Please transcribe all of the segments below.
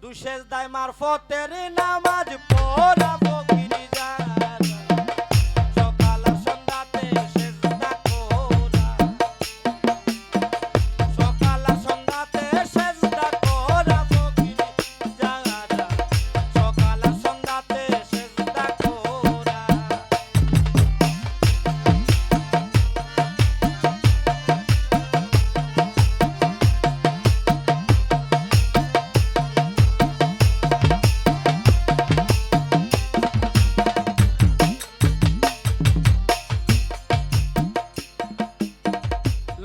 দুই সেজদায় মারফতের নামাজ পড়া ফকির যারা সকাল আর সন্ধ্যাতে সেজদা করা সকাল আর সন্ধ্যাতে সেজদা করা ফকির যারা সকাল আর সন্ধ্যাতে সেজদা করা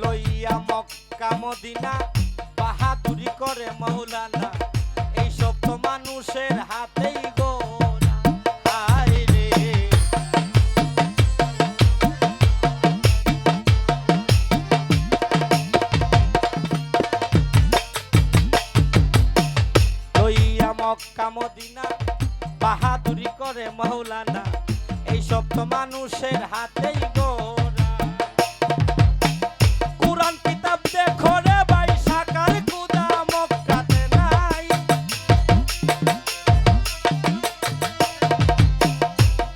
লইয়া মক্কা মদিনা বাহাদুরি করে মৌলানা এই সব তো মানুষের হাতেই গোরা হায় রে লইয়া মক্কা মদিনা বাহাদুরি করে মৌলানা এই সব তো মানুষের হাতেই গোরা কুরআন কিতাব দেখো রে ভাই সাকার খুদা মক্কাতে নাই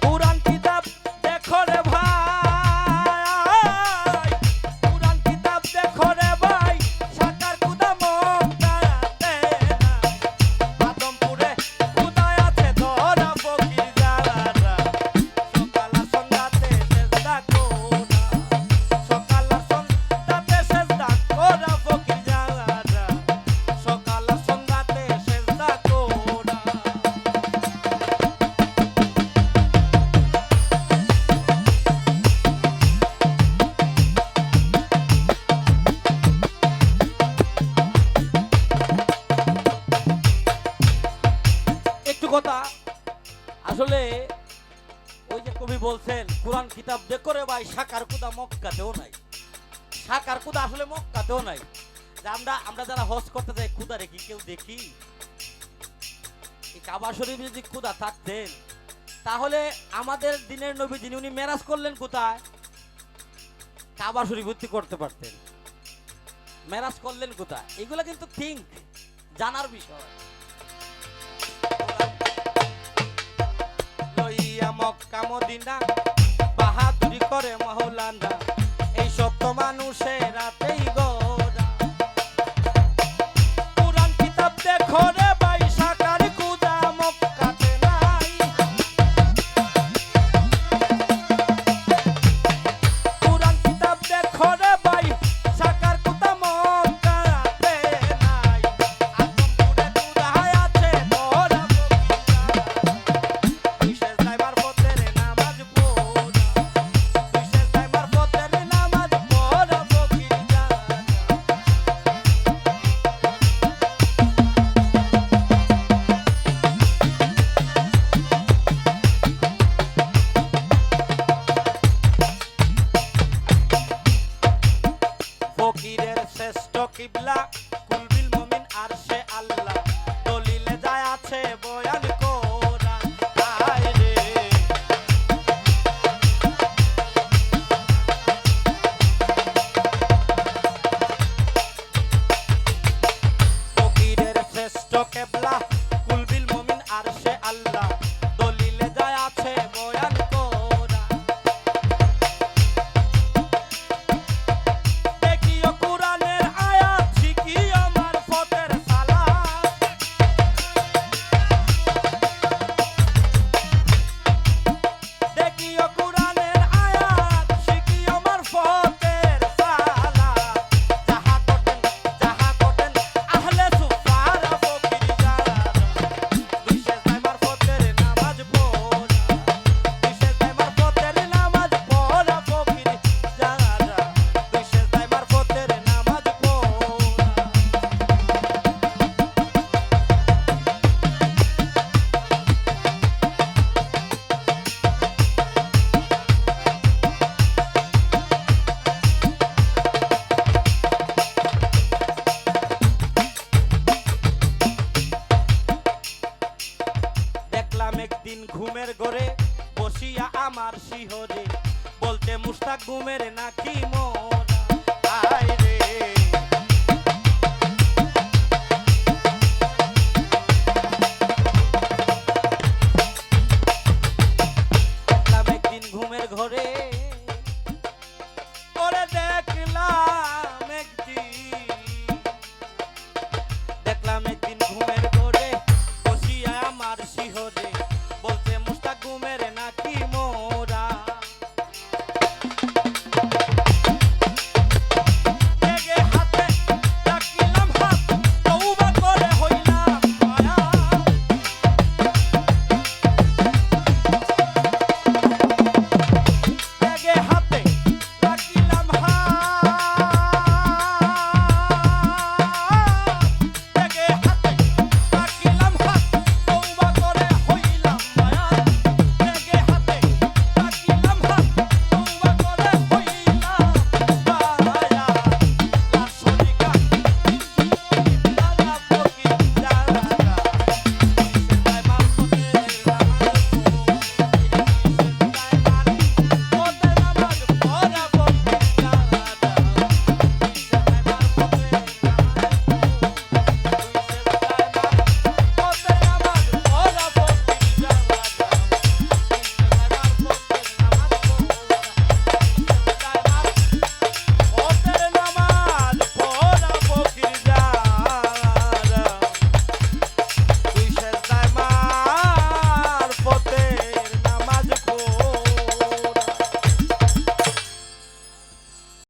কুরআন কিতাব দেখো রে ভাই কুরআন কিতাব দেখো রে ভাই সাকার খুদা মক্কাতে নাই আদমপুরে খুদা আছে ধরা ফকির যারা সকাল আর সন্ধ্যাতে সেজদা করা সকাল আর সন্ধ্যাতে সেজদা করা ফকির যারা সকাল আর সন্ধ্যাতে সেজদা করা একটু কথা আসলে ওই যে কবি বলছেন কোরআন কিতাব দেখো রে ভাই সাকার কুদা মক্কাতেও নাই সাকার কুদা আসলে মক্কাতেও নাই যে আমরা যারা হজ করতে যাই খুদা রেখি কেউ দেখি এই কাবা শরীফ যদি খুদা থাকতেন তাহলে আমাদের দিনের নবী যিনি উনি মেরাজ করলেন কোথায় কাবা শরীফ ভর্তি করতে পারতেন মেরাজ করলেন কোথায় এগুলো কিন্তু থিঙ্ক জানার বিষয় লইয়া মক্কা মদিনা বাহাদুরি করে মৌলানা এই সব তো মানুষের রাতেই গোরা কুরআন কিতাব দেখো রে ভাই সাকার খুদা মক্কাতে নাই কুরআন কিতাব দেখো রে ভাই সাকার খুদা মক্কাতে নাই আদমপুরে খুদা আছে ধরা ফকির দুই সেজদায় মারফতের নামাজ পড়া দুই সেজদায় মারফতের নামাজ পড়া ফকির যারা ফকিরের শ্রেষ্ঠ কিবলা কুলবিল মুমিন আরশে আল্লাহ দলিলে যায় আছে বয়ান কোরআন হায় রে ফকিরের শ্রেষ্ঠ কিবলা কুলবিল মুমিন আরশে আল্লাহ দলিলে যায় আছে বয়ান কোরআন দেখিও কুরআনের আয়াত শিখিও মারফতের সালাত দেখিও কুরআনের আয়াত শিখিও মারফতের সালাত যাহা করতেন আহলে সুফারা ফকির যারা দুই সেজদায় মারফতের নামাজ পড়া দুই সেজদায় মারফতের নামাজ পড়া ফকির যারা দুই সেজদায় মারফতের নামাজ পড়া দেখলাম একদিন ঘুমের ঘরে বসিয়া আমার শিহরে বলতে মুস্তাক ঘুমের নাকি মন